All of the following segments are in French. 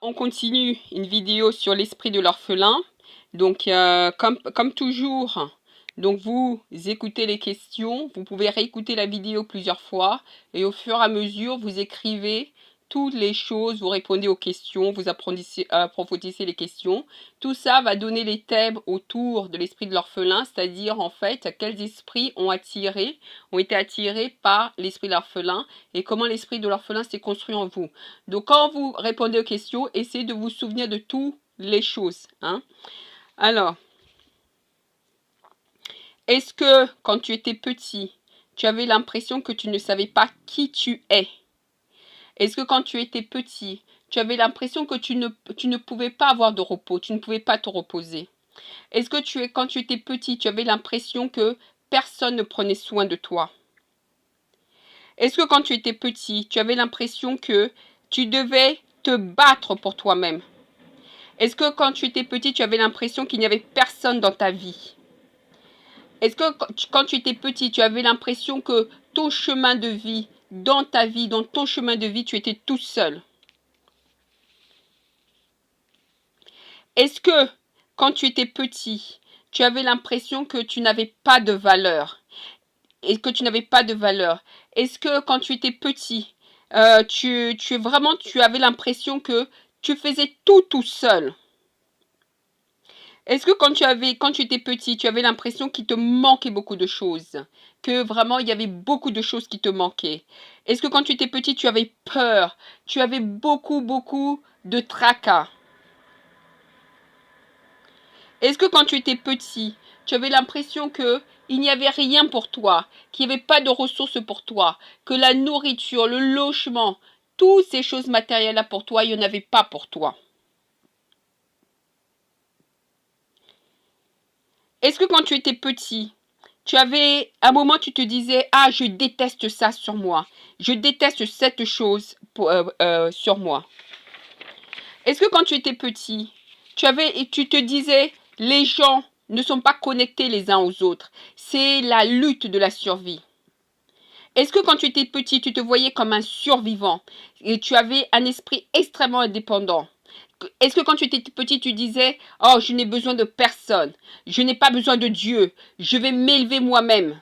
On continue une vidéo sur l'esprit de l'orphelin. Donc, comme toujours, donc vous écoutez les questions, vous pouvez réécouter la vidéo plusieurs fois et au fur et à mesure, vous écrivez toutes les choses, vous répondez aux questions, vous approfondissez les questions. Tout ça va donner les thèmes autour de l'esprit de l'orphelin, c'est-à-dire en fait quels esprits ont été attirés par l'esprit de l'orphelin et comment l'esprit de l'orphelin s'est construit en vous. Donc quand vous répondez aux questions, essayez de vous souvenir de toutes les choses. Alors, est-ce que quand tu étais petit, tu avais l'impression que tu ne savais pas qui tu es? Est-ce que quand tu étais petit, tu avais l'impression que tu ne pouvais pas avoir de repos, tu ne pouvais pas te reposer? Est-ce que quand tu étais petit, tu avais l'impression que personne ne prenait soin de toi? Est-ce que quand tu étais petit, tu avais l'impression que tu devais te battre pour toi-même? Est-ce que quand tu étais petit, tu avais l'impression qu'il n'y avait personne dans ta vie? Est-ce que quand tu étais petit, tu avais l'impression que ton chemin de vie, dans ta vie, dans ton chemin de vie, tu étais tout seul? Est-ce que quand tu étais petit, tu avais l'impression que tu n'avais pas de valeur? Et que tu n'avais pas de valeur? Est-ce que quand tu étais petit, tu avais l'impression que tu faisais tout seul? Est-ce que quand tu étais petit, tu avais l'impression qu'il te manquait beaucoup de choses? Que vraiment, il y avait beaucoup de choses qui te manquaient? Est-ce que quand tu étais petit, tu avais peur? Tu avais beaucoup de tracas? Est-ce que quand tu étais petit, tu avais l'impression que il n'y avait rien pour toi, qu'il n'y avait pas de ressources pour toi, que la nourriture, le logement, toutes ces choses matérielles-là pour toi, il n'y en avait pas pour toi? Est-ce que quand tu étais petit, tu avais un moment tu te disais ah je déteste ça sur moi, je déteste cette chose sur moi? Est-ce que quand tu étais petit, tu te disais les gens ne sont pas connectés les uns aux autres, c'est la lutte de la survie? Est-ce que quand tu étais petit, tu te voyais comme un survivant et tu avais un esprit extrêmement indépendant? Est-ce que quand tu étais petit, tu disais oh je n'ai besoin de personne, je n'ai pas besoin de Dieu, je vais m'élever moi-même?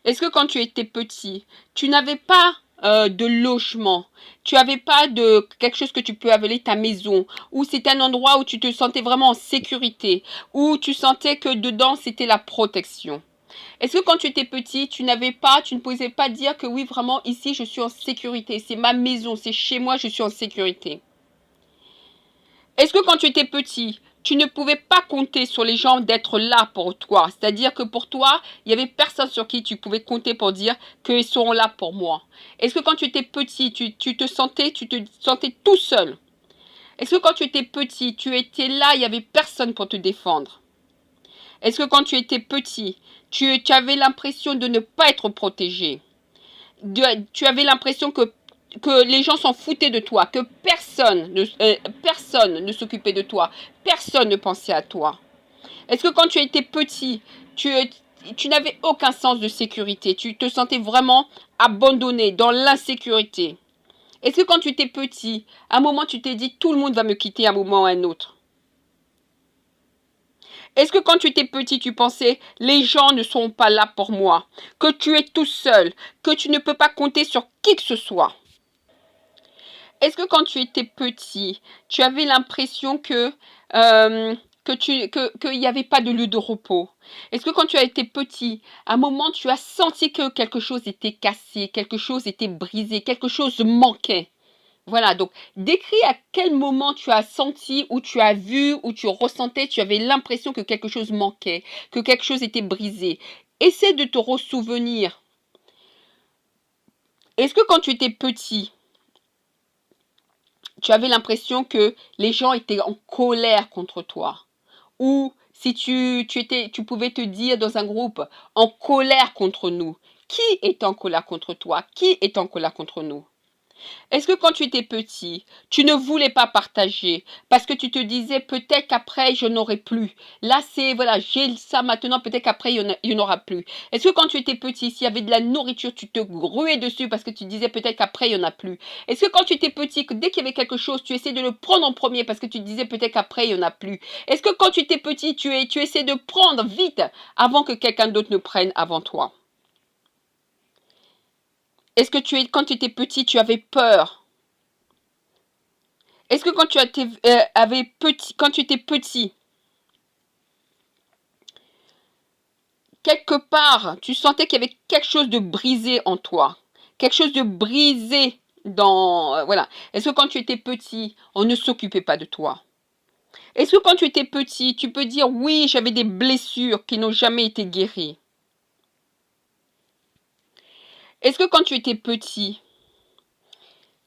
Est-ce que quand tu étais petit, tu n'avais pas de logement, tu n'avais pas de quelque chose que tu peux appeler ta maison, où c'était un endroit où tu te sentais vraiment en sécurité, où tu sentais que dedans c'était la protection? Est-ce que quand tu étais petit, tu ne pouvais pas dire que oui, vraiment, ici, je suis en sécurité, c'est ma maison, c'est chez moi, je suis en sécurité? Est-ce que quand tu étais petit, tu ne pouvais pas compter sur les gens d'être là pour toi? C'est-à-dire que pour toi, il n'y avait personne sur qui tu pouvais compter pour dire qu'ils seront là pour moi. Est-ce que quand tu étais petit, tu te sentais tout seul? Est-ce que quand tu étais petit, tu étais là, il n'y avait personne pour te défendre? Est-ce que quand tu étais petit, tu avais l'impression de ne pas être protégé? Tu avais l'impression que les gens s'en foutaient de toi, que personne ne s'occupait de toi, personne ne pensait à toi? Est-ce que quand tu étais petit, tu n'avais aucun sens de sécurité, tu te sentais vraiment abandonné dans l'insécurité? Est-ce que quand tu étais petit, à un moment tu t'es dit tout le monde va me quitter à un moment ou à un autre? Est-ce que quand tu étais petit, tu pensais les gens ne sont pas là pour moi, que tu es tout seul, que tu ne peux pas compter sur qui que ce soit? Est-ce que quand tu étais petit, tu avais l'impression qu'il n'y avait pas de lieu de repos? Est-ce que quand tu as été petit, à un moment tu as senti que quelque chose était cassé, quelque chose était brisé, quelque chose manquait? Voilà, donc décris à quel moment tu as senti, ou tu as vu, ou tu ressentais, tu avais l'impression que quelque chose manquait, que quelque chose était brisé. Essaie de te ressouvenir. Est-ce que quand tu étais petit, tu avais l'impression que les gens étaient en colère contre toi? Ou si tu pouvais te dire dans un groupe, en colère contre nous. Qui est en colère contre toi? Qui est en colère contre nous? Est-ce que quand tu étais petit, tu ne voulais pas partager parce que tu te disais peut-être qu'après je n'aurai plus. Là c'est voilà, j'ai ça maintenant, peut-être qu'après il n'y en aura plus. Est-ce que quand tu étais petit, s'il y avait de la nourriture, tu te gruais dessus parce que tu disais peut-être qu'après il n'y en a plus. Est-ce que quand tu étais petit, que dès qu'il y avait quelque chose, tu essayais de le prendre en premier parce que tu disais peut-être qu'après il n'y en a plus. Est-ce que quand tu étais petit, tu essaies de prendre vite avant que quelqu'un d'autre ne prenne avant toi? Est-ce que quand tu étais petit, tu avais peur? Est-ce que quand quand tu étais petit, quelque part, tu sentais qu'il y avait quelque chose de brisé en toi, quelque chose de brisé dans voilà. Est-ce que quand tu étais petit, on ne s'occupait pas de toi? Est-ce que quand tu étais petit, tu peux dire oui, j'avais des blessures qui n'ont jamais été guéries? Est-ce que quand tu étais petit,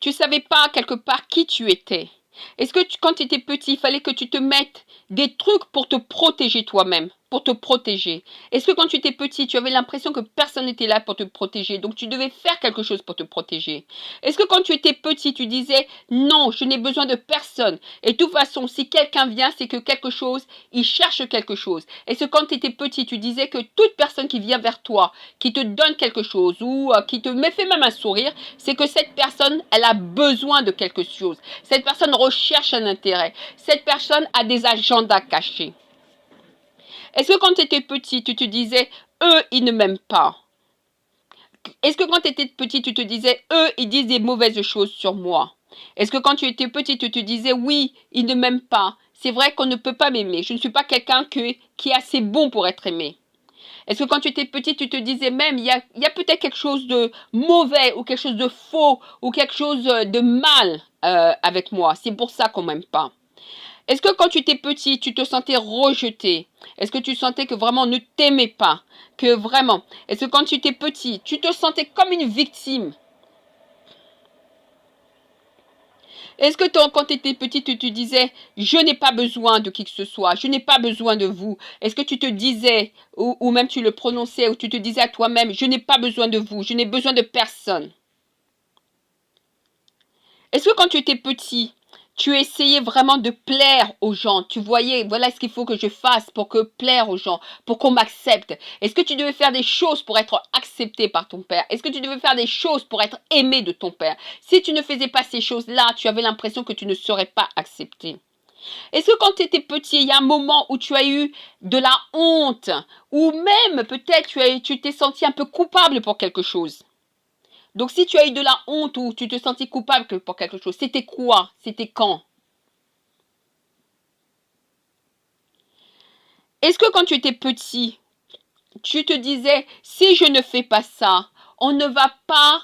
tu savais pas quelque part qui tu étais? Est-ce que quand tu étais petit, il fallait que tu te mettes des trucs pour te protéger toi-même, pour te protéger? Est-ce que quand tu étais petit, tu avais l'impression que personne n'était là pour te protéger, donc tu devais faire quelque chose pour te protéger? Est-ce que quand tu étais petit, tu disais non, je n'ai besoin de personne, et de toute façon, si quelqu'un vient, c'est que quelque chose, il cherche quelque chose? Est-ce que quand tu étais petit, tu disais que toute personne qui vient vers toi, qui te donne quelque chose, ou qui te fait même un sourire, c'est que cette personne, elle a besoin de quelque chose. Cette personne recherche un intérêt. Cette personne a des agendas cachés. Est-ce que quand tu étais petit, tu te disais, eux, ils ne m'aiment pas? Est-ce que quand tu étais petit, tu te disais, eux, ils disent des mauvaises choses sur moi? Est-ce que quand tu étais petit, tu te disais, oui, ils ne m'aiment pas? C'est vrai qu'on ne peut pas m'aimer. Je ne suis pas quelqu'un qui est assez bon pour être aimé. Est-ce que quand tu étais petit, tu te disais même, il y a peut-être quelque chose de mauvais ou quelque chose de faux ou quelque chose de mal avec moi. C'est pour ça qu'on m'aime pas. Est-ce que quand tu étais petit, tu te sentais rejeté? Est-ce que tu sentais que vraiment on ne t'aimait pas? Que vraiment, est-ce que quand tu étais petit, tu te sentais comme une victime? Est-ce que quand tu étais petit, tu te disais, je n'ai pas besoin de qui que ce soit, je n'ai pas besoin de vous? Est-ce que tu te disais, ou même tu le prononçais, ou tu te disais à toi-même, je n'ai pas besoin de vous, je n'ai besoin de personne? Est-ce que quand tu étais petit, tu essayais vraiment de plaire aux gens? Tu voyais, voilà ce qu'il faut que je fasse pour que plaire aux gens, pour qu'on m'accepte. Est-ce que tu devais faire des choses pour être accepté par ton père? Est-ce que tu devais faire des choses pour être aimé de ton père? Si tu ne faisais pas ces choses-là, tu avais l'impression que tu ne serais pas accepté. Est-ce que quand tu étais petit, il y a un moment où tu as eu de la honte, ou même peut-être tu t'es senti un peu coupable pour quelque chose? Donc si tu as eu de la honte ou tu te sentais coupable pour quelque chose, c'était quoi? C'était quand? Est-ce que quand tu étais petit, tu te disais, si je ne fais pas ça, on ne va pas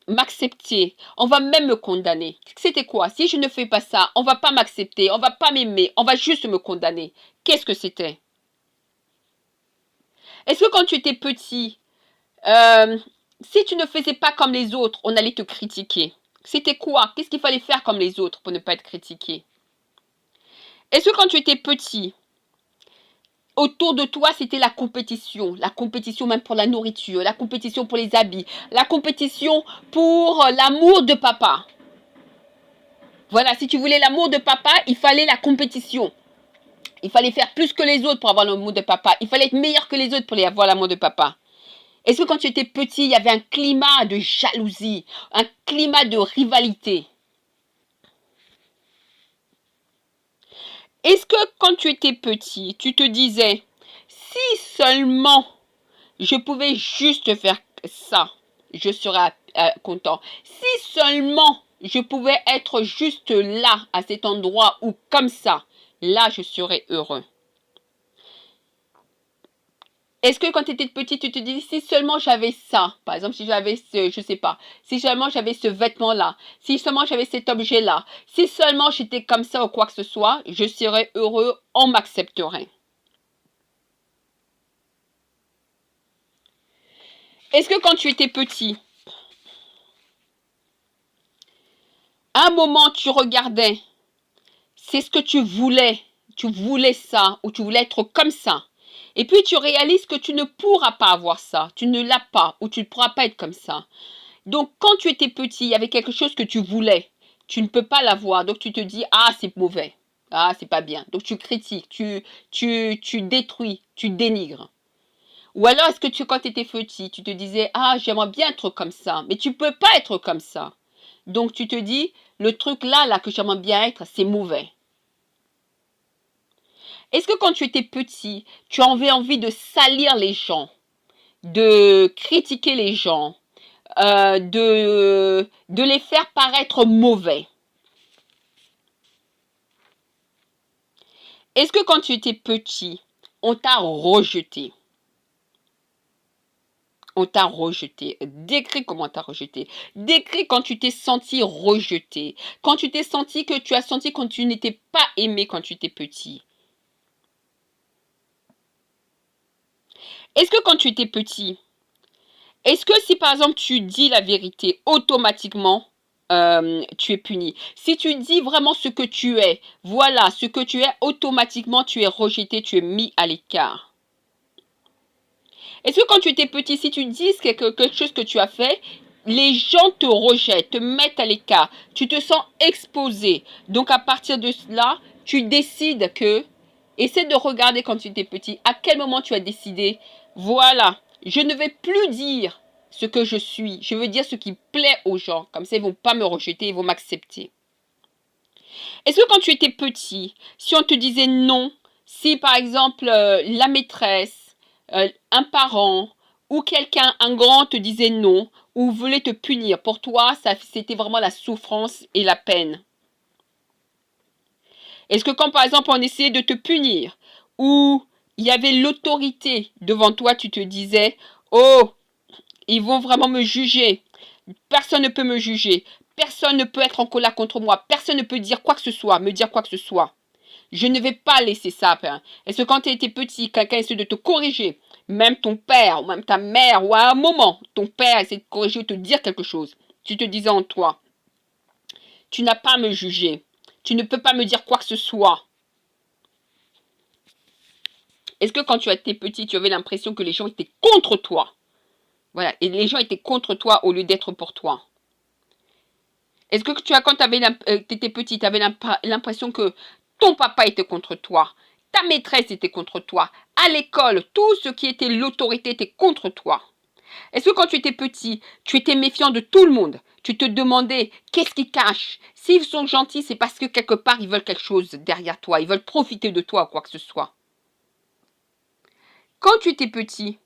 m'accepter, on va même me condamner? C'était quoi? Si je ne fais pas ça, on va pas m'accepter, on va pas m'aimer, on va juste me condamner. Qu'est-ce que c'était? Est-ce que quand tu étais petit, euh, si tu ne faisais pas comme les autres, on allait te critiquer? C'était quoi? Qu'est-ce qu'il fallait faire comme les autres pour ne pas être critiqué? Est-ce que quand tu étais petit, autour de toi, c'était la compétition même pour la nourriture, la compétition pour les habits, la compétition pour l'amour de papa? Voilà, si tu voulais l'amour de papa, il fallait la compétition. Il fallait faire plus que les autres pour avoir l'amour de papa. Il fallait être meilleur que les autres pour avoir l'amour de papa. Est-ce que quand tu étais petit, il y avait un climat de jalousie, un climat de rivalité? Est-ce que quand tu étais petit, tu te disais, si seulement je pouvais juste faire ça, je serais content. Si seulement je pouvais être juste là, à cet endroit ou comme ça, là je serais heureux. Est-ce que quand tu étais petit, tu te dis, si seulement j'avais ça, par exemple, si j'avais je sais pas, si seulement j'avais ce vêtement-là, si seulement j'avais cet objet-là, si seulement j'étais comme ça ou quoi que ce soit, je serais heureux, on m'accepterait. Est-ce que quand tu étais petit, à un moment tu regardais, c'est ce que tu voulais ça, ou tu voulais être comme ça, et puis tu réalises que tu ne pourras pas avoir ça, tu ne l'as pas, ou tu ne pourras pas être comme ça. Donc, quand tu étais petit, il y avait quelque chose que tu voulais. Tu ne peux pas l'avoir. Donc, tu te dis, ah, c'est mauvais. Ah, c'est pas bien. Donc, tu critiques, tu détruis, tu dénigres. Ou alors, est-ce que quand tu étais petit, tu te disais, ah, j'aimerais bien être comme ça. Mais tu peux pas être comme ça. Donc, tu te dis, le truc là que j'aimerais bien être, c'est mauvais. Est-ce que quand tu étais petit, tu avais envie de salir les gens, de critiquer les gens, de les faire paraître mauvais? Est-ce que quand tu étais petit, on t'a rejeté? On t'a rejeté. Décris comment on t'a rejeté. Décris quand tu t'es senti rejeté. Quand tu t'es senti que tu as senti quand tu n'étais pas aimé quand tu étais petit. Est-ce que quand tu étais petit, est-ce que si par exemple tu dis la vérité, automatiquement, tu es puni? Si tu dis vraiment ce que tu es, voilà ce que tu es, automatiquement tu es rejeté, tu es mis à l'écart. Est-ce que quand tu étais petit, si tu dis quelque chose que tu as fait, les gens te rejettent, te mettent à l'écart, tu te sens exposé. Donc à partir de cela, tu décides que, essaie de regarder quand tu étais petit, à quel moment tu as décidé, voilà, je ne vais plus dire ce que je suis, je veux dire ce qui plaît aux gens, comme ça ils ne vont pas me rejeter, ils vont m'accepter. Est-ce que quand tu étais petit, si on te disait non, si par exemple la maîtresse, un parent ou quelqu'un, un grand te disait non ou voulait te punir, pour toi, c'était vraiment la souffrance et la peine? Est-ce que quand par exemple on essayait de te punir ou il y avait l'autorité devant toi, tu te disais, oh, ils vont vraiment me juger, personne ne peut me juger, personne ne peut être en colère contre moi, personne ne peut dire quoi que ce soit, me dire quoi que ce soit. Je ne vais pas laisser ça. Est-ce que quand tu étais petit, quelqu'un essaie de te corriger, même ton père, ou même ta mère, ou à un moment, ton père essaie de corriger ou te dire quelque chose, tu te disais en toi, tu n'as pas à me juger, tu ne peux pas me dire quoi que ce soit. Est-ce que quand tu étais petit, tu avais l'impression que les gens étaient contre toi? Voilà, et les gens étaient contre toi au lieu d'être pour toi. Est-ce que quand tu étais petit, tu avais l'impression que ton papa était contre toi, ta maîtresse était contre toi, à l'école, tout ce qui était l'autorité était contre toi? Est-ce que quand tu étais petit, tu étais méfiant de tout le monde? Tu te demandais qu'est-ce qu'ils cachent? S'ils sont gentils, c'est parce que quelque part, ils veulent quelque chose derrière toi, ils veulent profiter de toi ou quoi que ce soit. Quand tu étais petit,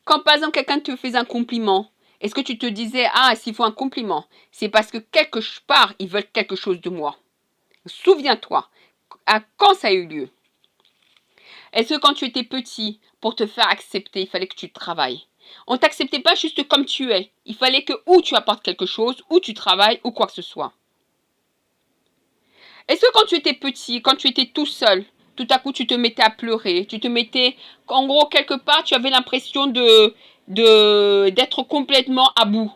quand par exemple quelqu'un te faisait un compliment, est-ce que tu te disais, ah, s'il faut un compliment, c'est parce que quelque part, ils veulent quelque chose de moi? Souviens-toi, à quand ça a eu lieu? Est-ce que quand tu étais petit, pour te faire accepter, il fallait que tu travailles? On ne t'acceptait pas juste comme tu es. Il fallait que ou tu apportes quelque chose, ou tu travailles, ou quoi que ce soit. Est-ce que quand tu étais petit, quand tu étais tout seul, tout à coup tu te mettais à pleurer, tu te mettais, en gros quelque part tu avais l'impression d'être complètement à bout?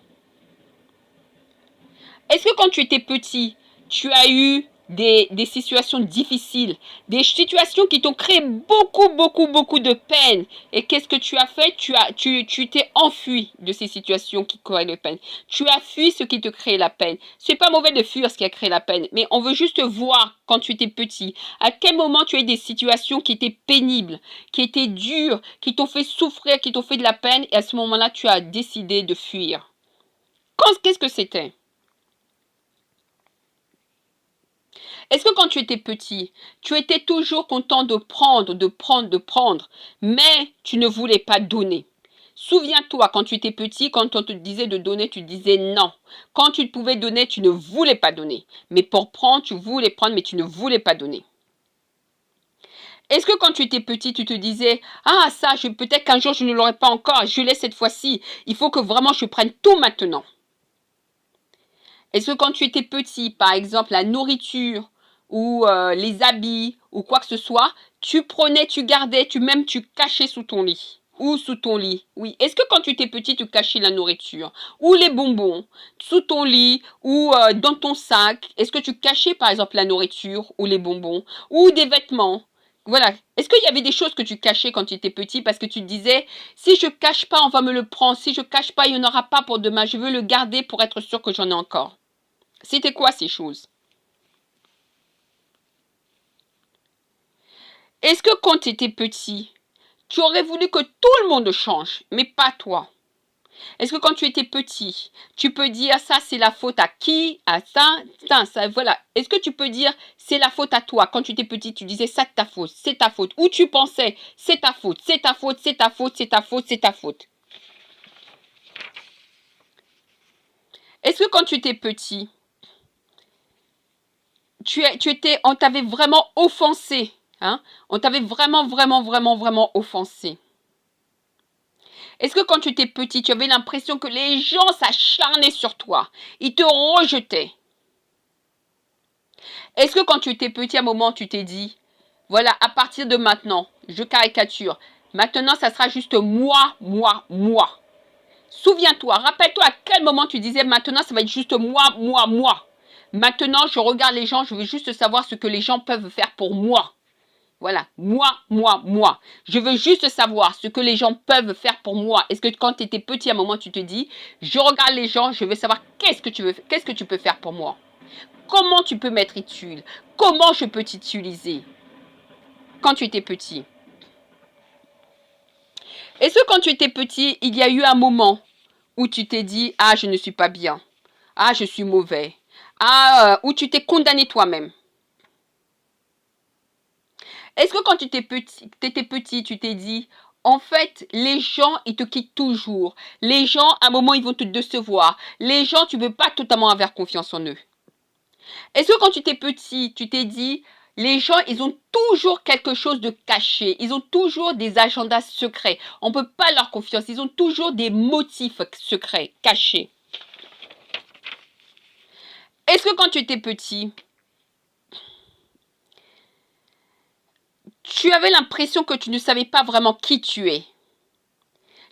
Est-ce que quand tu étais petit, tu as eu des situations difficiles, des situations qui t'ont créé beaucoup de peine? Et qu'est-ce que tu as fait? Tu t'es enfui de ces situations qui créaient la peine. Tu as fui ce qui te créait la peine. C'est pas mauvais de fuir ce qui a créé la peine, mais on veut juste voir quand tu étais petit, à quel moment tu as eu des situations qui étaient pénibles, qui étaient dures, qui t'ont fait souffrir, qui t'ont fait de la peine, et à ce moment-là, tu as décidé de fuir. Qu'est-ce que c'était? Est-ce que quand tu étais petit, tu étais toujours content de prendre, mais tu ne voulais pas donner? Souviens-toi, quand tu étais petit, quand on te disait de donner, tu disais non. Quand tu pouvais donner, tu ne voulais pas donner. Mais pour prendre, tu voulais prendre, mais tu ne voulais pas donner. Est-ce que quand tu étais petit, tu te disais, ah ça, peut-être qu'un jour je ne l'aurai pas encore, je l'ai cette fois-ci, il faut que vraiment je prenne tout maintenant? Est-ce que quand tu étais petit, par exemple, la nourriture ou les habits ou quoi que ce soit, tu prenais, tu gardais, tu cachais sous ton lit ou sous ton lit? Oui. Est-ce que quand tu étais petit, tu cachais la nourriture ou les bonbons sous ton lit ou dans ton sac? Est-ce que tu cachais, par exemple, la nourriture ou les bonbons ou des vêtements? Voilà. Est-ce qu'il y avait des choses que tu cachais quand tu étais petit parce que tu te disais, si je cache pas, on va me le prendre. Si je cache pas, il n'y en aura pas pour demain. Je veux le garder pour être sûr que j'en ai encore. C'était quoi ces choses? Est-ce que quand tu étais petit, tu aurais voulu que tout le monde change, mais pas toi? Est-ce que quand tu étais petit, tu peux dire ça c'est la faute à qui? À ça, voilà. Est-ce que tu peux dire c'est la faute à toi? Quand tu étais petit, tu disais ça c'est ta faute, c'est ta faute. Ou tu pensais c'est ta faute, c'est ta faute, c'est ta faute, c'est ta faute, c'est ta faute. Est-ce que quand tu étais petit, on t'avait vraiment offensé, hein? On t'avait vraiment offensé. Est-ce que quand tu étais petit, tu avais l'impression que les gens s'acharnaient sur toi? Ils te rejetaient? Est-ce que quand tu étais petit, à un moment, tu t'es dit, voilà, à partir de maintenant, je caricature, maintenant, ça sera juste moi, moi, moi. Souviens-toi, rappelle-toi à quel moment tu disais, maintenant, ça va être juste moi, moi, moi. Maintenant, je regarde les gens, je veux juste savoir ce que les gens peuvent faire pour moi. Voilà, moi, moi, moi. Je veux juste savoir ce que les gens peuvent faire pour moi. Est-ce que quand tu étais petit, à un moment, tu te dis, je regarde les gens, je veux savoir qu'est-ce que tu peux faire pour moi? Comment tu peux m'être utile? Comment je peux t'utiliser? Quand tu étais petit. Est-ce que quand tu étais petit, il y a eu un moment où tu t'es dit, ah, je ne suis pas bien. Ah, je suis mauvais. Ah, où tu t'es condamné toi-même. Est-ce que quand tu étais petit, tu t'es dit, en fait, les gens, ils te quittent toujours. Les gens, à un moment, ils vont te décevoir. Les gens, tu ne peux pas totalement avoir confiance en eux. Est-ce que quand tu étais petit, tu t'es dit, les gens, ils ont toujours quelque chose de caché. Ils ont toujours des agendas secrets. On ne peut pas leur confiance. Ils ont toujours des motifs secrets, cachés. Est-ce que quand tu étais petit, tu avais l'impression que tu ne savais pas vraiment qui tu es?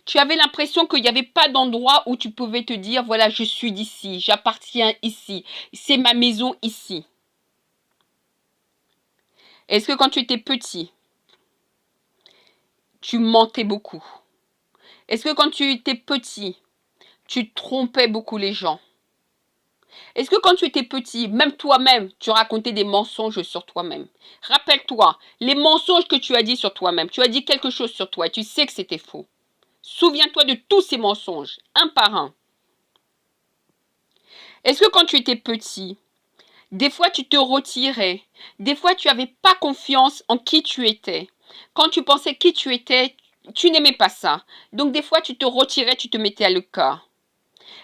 Tu avais l'impression qu'il n'y avait pas d'endroit où tu pouvais te dire, voilà, je suis d'ici, j'appartiens ici, c'est ma maison ici. Est-ce que quand tu étais petit, tu mentais beaucoup? Est-ce que quand tu étais petit, tu trompais beaucoup les gens? Est-ce que quand tu étais petit, même toi-même, tu racontais des mensonges sur toi-même? Rappelle-toi, les mensonges que tu as dit sur toi-même, tu as dit quelque chose sur toi et tu sais que c'était faux. Souviens-toi de tous ces mensonges, un par un. Est-ce que quand tu étais petit, des fois tu te retirais, des fois tu n'avais pas confiance en qui tu étais? Quand tu pensais qui tu étais, tu n'aimais pas ça. Donc des fois tu te retirais, tu te mettais à l'écart.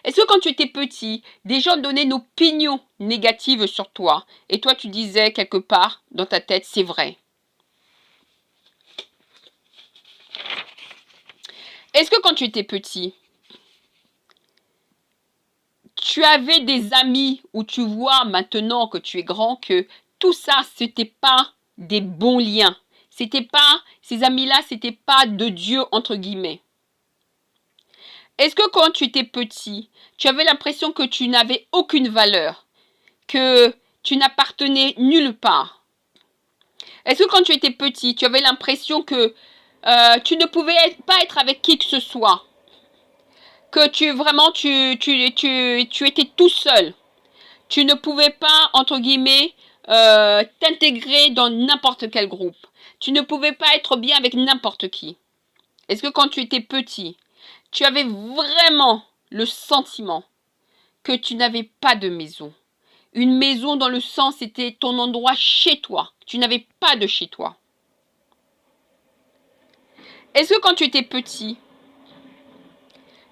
Est-ce que quand tu étais petit, des gens donnaient une opinion négative sur toi et toi tu disais quelque part dans ta tête, c'est vrai? Est-ce que quand tu étais petit, tu avais des amis où tu vois maintenant que tu es grand que tout ça, c'était pas des bons liens. C'était pas, ces amis-là, c'était pas de Dieu, entre guillemets. Est-ce que quand tu étais petit, tu avais l'impression que tu n'avais aucune valeur, que tu n'appartenais nulle part? Est-ce que quand tu étais petit, tu avais l'impression que tu ne pouvais pas être avec qui que ce soit? Que tu étais tout seul? Tu ne pouvais pas, entre guillemets, t'intégrer dans n'importe quel groupe. Tu ne pouvais pas être bien avec n'importe qui. Est-ce que quand tu étais petit, tu avais vraiment le sentiment que tu n'avais pas de maison? Une maison dans le sens, c'était ton endroit chez toi. Tu n'avais pas de chez toi. Est-ce que quand tu étais petit,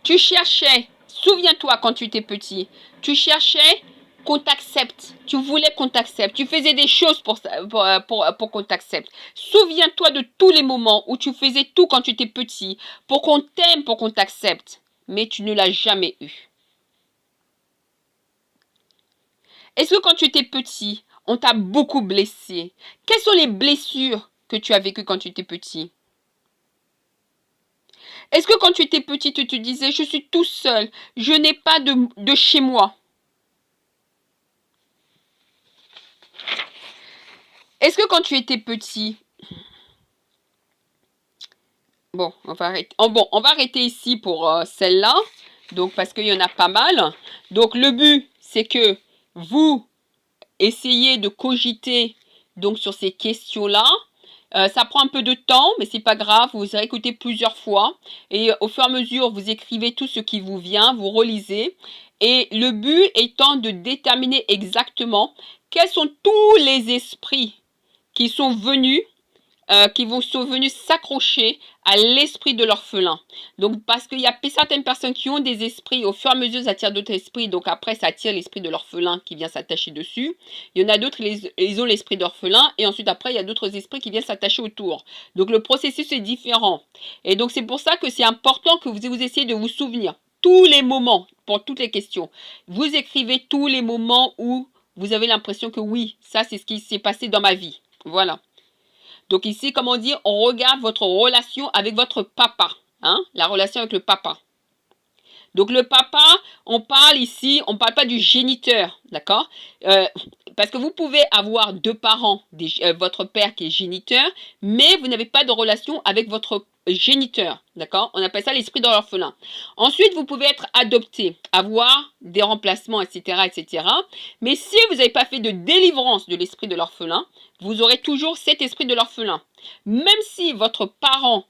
tu cherchais, souviens-toi quand tu étais petit, tu cherchais qu'on t'accepte. Tu voulais qu'on t'accepte. Tu faisais des choses pour qu'on t'accepte. Souviens-toi de tous les moments où tu faisais tout quand tu étais petit pour qu'on t'aime, pour qu'on t'accepte. Mais tu ne l'as jamais eu. Est-ce que quand tu étais petit, on t'a beaucoup blessé? Quelles sont les blessures que tu as vécues quand tu étais petit? Est-ce que quand tu étais petit, tu te disais, je suis tout seul, je n'ai pas de chez moi? Est-ce que quand tu étais petit, Bon, on va arrêter. Oh, bon, on va arrêter ici pour celle-là. Donc, parce qu'il y en a pas mal. Donc, le but, c'est que vous essayez de cogiter donc sur ces questions-là. Ça prend un peu de temps, mais c'est pas grave. Vous réécoutez plusieurs fois. Et au fur et à mesure, vous écrivez tout ce qui vous vient, vous relisez. Et le but étant de déterminer exactement quels sont tous les esprits qui sont venus sont venus s'accrocher à l'esprit de l'orphelin. Donc, parce qu'il y a certaines personnes qui ont des esprits, au fur et à mesure, ça attire d'autres esprits, donc après, ça attire l'esprit de l'orphelin qui vient s'attacher dessus. Il y en a d'autres, ils ont l'esprit d'orphelin, et ensuite, après, il y a d'autres esprits qui viennent s'attacher autour. Donc, le processus est différent. Et donc, c'est pour ça que c'est important que vous essayez de vous souvenir tous les moments, pour toutes les questions. Vous écrivez tous les moments où vous avez l'impression que oui, ça, c'est ce qui s'est passé dans ma vie. Voilà. Donc ici, comme on dit, on regarde votre relation avec votre papa. Hein, la relation avec le papa. Donc le papa, on parle ici, on ne parle pas du géniteur, d'accord, parce que vous pouvez avoir deux parents, votre père qui est géniteur, mais vous n'avez pas de relation avec votre géniteur, d'accord. On appelle ça l'esprit de l'orphelin. Ensuite, vous pouvez être adopté, avoir des remplacements, etc., etc. Mais si vous n'avez pas fait de délivrance de l'esprit de l'orphelin, vous aurez toujours cet esprit de l'orphelin. Même si votre parent,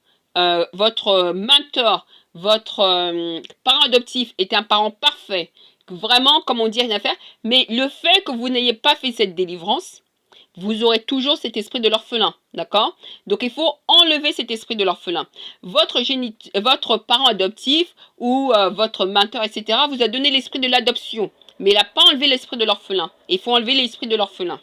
votre mentor, votre parent adoptif est un parent parfait, vraiment, comme on dit, rien à faire, mais le fait que vous n'ayez pas fait cette délivrance, vous aurez toujours cet esprit de l'orphelin, d'accord? Donc, il faut enlever cet esprit de l'orphelin. Votre parent adoptif ou votre mentor, etc., vous a donné l'esprit de l'adoption, mais il n'a pas enlevé l'esprit de l'orphelin. Il faut enlever l'esprit de l'orphelin.